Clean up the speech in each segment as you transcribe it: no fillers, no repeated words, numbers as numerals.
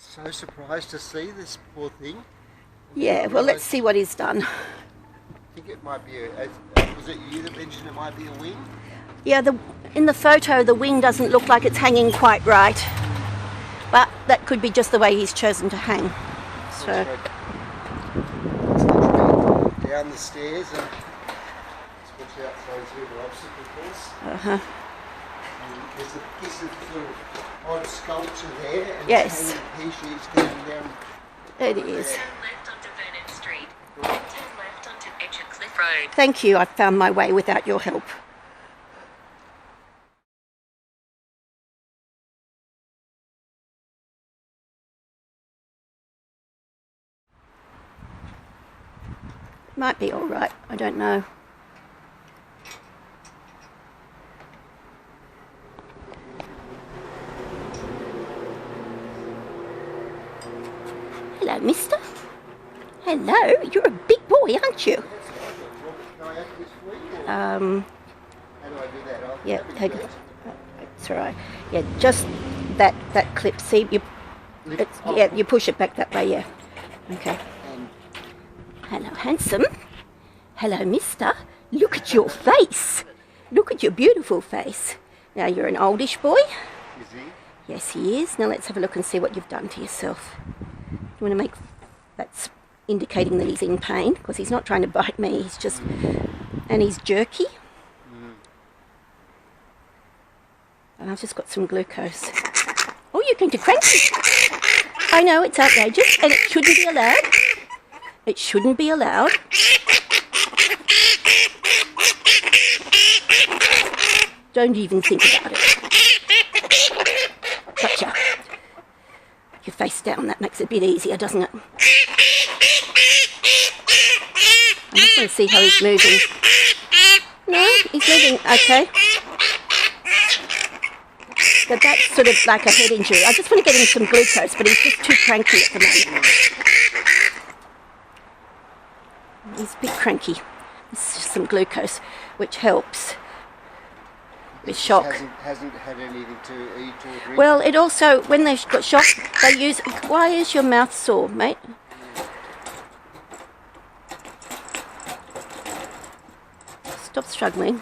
So surprised to see this poor thing. Yeah, well, let's see what he's done. I think it might be was it you that mentioned it might be a wing? Yeah, in the photo, the wing doesn't look like it's hanging quite right. But that could be just the way he's chosen to hang. So let's go down the stairs and watch out for those little obstacle course. There's a piece of sort of odd sculpture there, and yes, here she's going down. It is. Turn left onto Vernon Street, then turn left onto Edger Cliff Road. Thank you, I found my way without your help. Might be all right, I don't know. Hello, mister. Hello, you're a big boy, aren't you? How do I do that? Yeah, take it. It's all right. Yeah, just that clip. See, yeah, you push it back that way. Yeah. Okay. Hello, handsome. Hello, mister. Look at your face. Look at your beautiful face. Now, you're an oldish boy. Is he? Yes, he is. Now, let's have a look and see what you've done to yourself. You want to make... That's indicating that he's in pain, because he's not trying to bite me. He's just... And he's jerky. And I've just got some glucose. Oh, you're going to cranky. I know, it's outrageous, and it shouldn't be allowed. It shouldn't be allowed. Don't even think about it. Gotcha. Your face down, that makes it a bit easier, doesn't it? I just want to see how he's moving. No, he's moving okay. But that's sort of like a head injury. I just want to get him some glucose, but he's just too cranky at the moment. He's a bit cranky. This is just some glucose, which helps with shock. Hasn't had anything to eat or drink. Well, it also, when they've got shock, they use... Why is your mouth sore, mate? Stop struggling.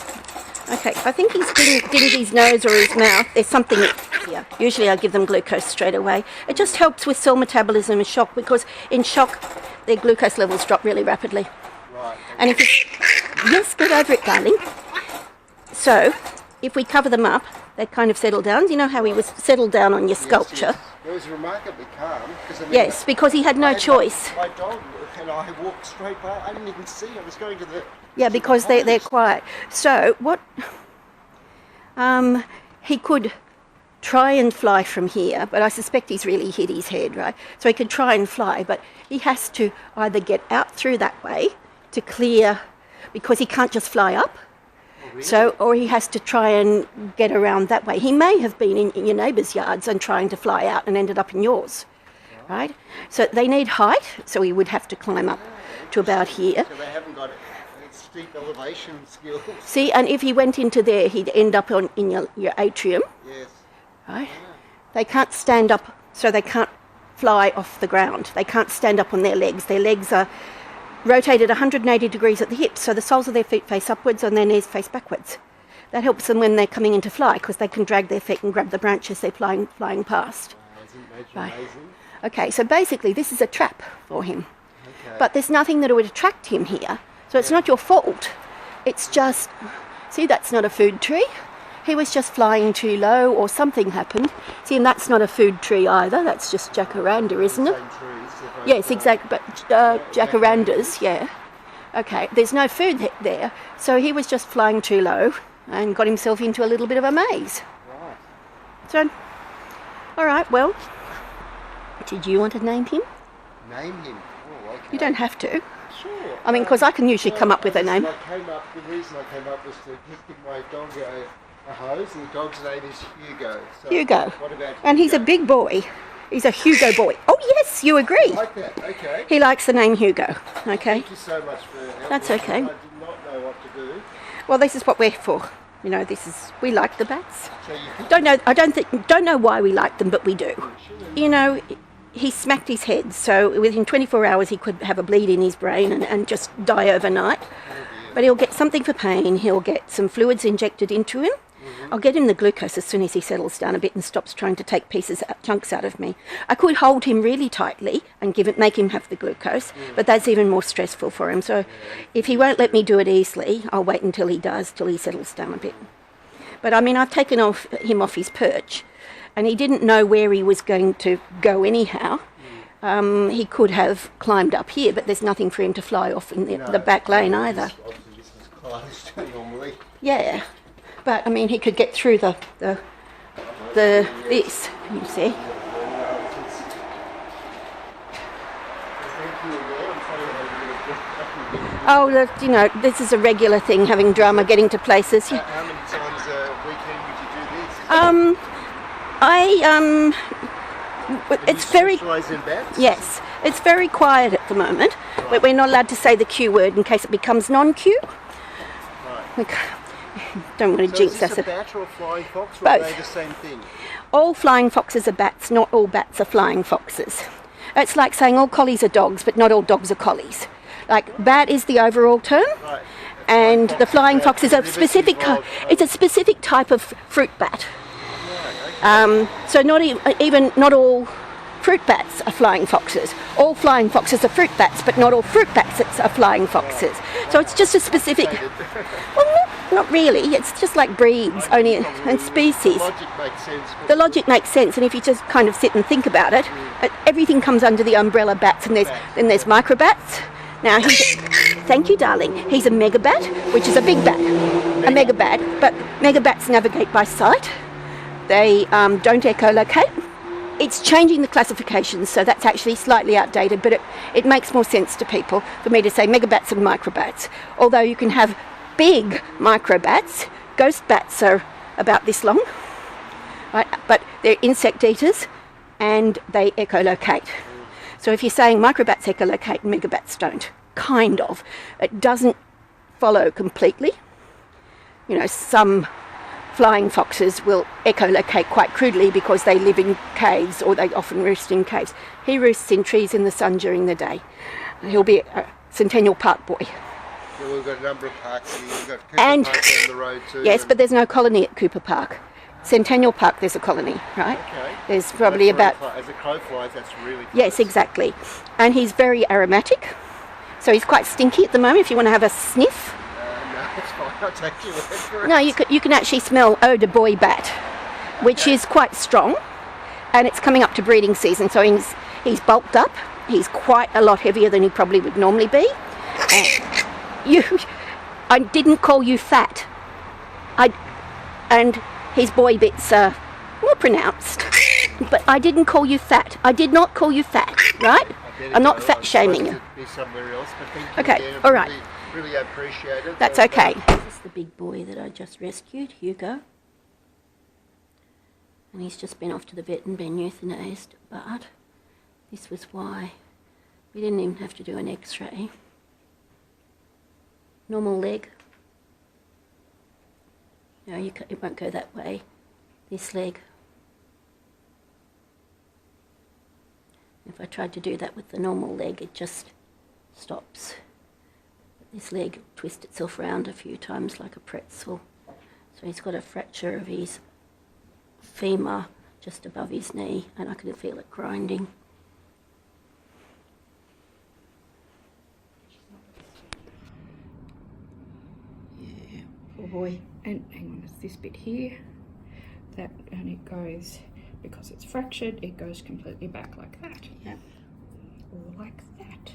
Okay, I think he's dinged his nose or his mouth. There's something here. Usually I give them glucose straight away. It just helps with cell metabolism and shock, because in shock, their glucose levels drop really rapidly. Right. And if yes, get over it, darling. So, if we cover them up, they kind of settle down. You know how he was settled down on your sculpture? Yes. It was remarkably calm. Yes, because he had no choice. My dog and I walked straight by. I didn't even see. I was going to the... Yeah, because they're quiet. So, what... he could try and fly from here, but I suspect he's really hit his head, right? So he could try and fly, but he has to either get out through that way to clear, because he can't just fly up. Oh, really? So, or he has to try and get around that way. He may have been in your neighbour's yards and trying to fly out and ended up in yours, right? So they need height, so he would have to climb up to about here. So they haven't got steep elevation skills. See, and if he went into there, he'd end up in your atrium. Yes. Right? They can't stand up, so they can't fly off the ground. They can't stand up on their legs. Their legs are rotated 180 degrees at the hips, so the soles of their feet face upwards and their knees face backwards. That helps them when they're coming in to fly, because they can drag their feet and grab the branches they're flying past. Isn't Right. amazing? Okay, so basically this is a trap for him. Okay. But there's nothing that would attract him here, so it's not your fault. It's just, see, that's not a food tree. He was just flying too low, or something happened. See, and that's not a food tree either. That's just jacaranda, isn't it? Same trees. Yes, exactly. But jacarandas, yeah. Okay, there's no food there, so he was just flying too low and got himself into a little bit of a maze. Right. So, all right, well, did you want to name him? Name him. Oh, okay. You don't have to. Sure. I mean, because I can usually come up with a name. The reason I came up was to give my dog a hose, and the dog's name is Hugo. So Hugo. What about And he's a Hugo? big boy. He's a Hugo boy. Oh, yes, you agree. I like that. Okay. He likes the name Hugo. Okay. Thank you so much for your help. That's okay. I did not know what to do. Well, this is what we're for. You know, we like the bats. So you Don't know why we like them, but we do. You know, he smacked his head, so within 24 hours he could have a bleed in his brain and just die overnight. But he'll get something for pain, he'll get some fluids injected into him. I'll get him the glucose as soon as he settles down a bit and stops trying to take chunks out of me. I could hold him really tightly and make him have the glucose, but that's even more stressful for him. So if he won't let me do it easily, I'll wait until he does, till he settles down a bit. But I mean, I've taken him off his perch, and he didn't know where he was going to go anyhow. He could have climbed up here, but there's nothing for him to fly off in the back lane either. Yeah. But I mean, he could get through this, you see. Oh, you know, this is a regular thing, having drama, getting to places. How many times a weekend would you do this? It's very. In bats? Yes, it's very quiet at the moment, but we're not allowed to say the Q word in case it becomes non-Q. Right. Don't want to jinx us. Is this a bat or a flying fox, or Both. are they the same thing? All flying foxes are bats, not all bats are flying foxes. It's like saying all collies are dogs, but not all dogs are collies. Like, bat is the overall term, Right. and the flying fox is a specific it's a specific type of fruit bat. So not all fruit bats are flying foxes. All flying foxes are fruit bats, but not all fruit bats are flying foxes. So it's just a specific. Well, not really. It's just like breeds, only and species. The logic makes sense. The logic makes sense, and if you just kind of sit and think about it, everything comes under the umbrella bats, and there's microbats. Now, thank you, darling. He's a megabat, which is a big bat, a megabat. But megabats navigate by sight. They don't echolocate. It's changing the classifications, so that's actually slightly outdated, but it makes more sense to people for me to say megabats and microbats. Although you can have big microbats, ghost bats are about this long, right? But they're insect eaters and they echolocate. So if you're saying microbats echolocate and megabats don't, kind of. It doesn't follow completely. You know, some flying foxes will echolocate quite crudely because they live in caves, or they often roost in caves. He roosts in trees in the sun during the day. He'll be a Centennial Park boy. So we've got a number of parks here. We've got Cooper And- Park down the road too. Yes, but there's no colony at Cooper Park. Centennial Park, there's a colony, right? Okay. There's probably That's about... as a crow flies, that's really close. Yes, exactly. And he's very aromatic. So he's quite stinky at the moment if you want to have a sniff. No, it's fine. I'll take your word for it. No, you can actually smell eau de boy bat, which is quite strong, and it's coming up to breeding season, so he's bulked up. He's quite a lot heavier than he probably would normally be. I didn't call you fat. And his boy bits are more pronounced, but I didn't call you fat. I did not call you fat, right? I'm not fat shaming you. Be somewhere else, but thank you Okay, again. all right. Really appreciate it. That's okay. This is the big boy that I just rescued, Hugo. And he's just been off to the vet and been euthanized, but this was why. We didn't even have to do an x-ray. Normal leg. No, it won't go that way. This leg. If I tried to do that with the normal leg, it just stops. This leg will twist itself round a few times like a pretzel. So he's got a fracture of his femur just above his knee, and I can feel it grinding. Yeah, poor boy. And hang on, it's this bit here. And it goes, because it's fractured, it goes completely back like that. Yep. Or like that.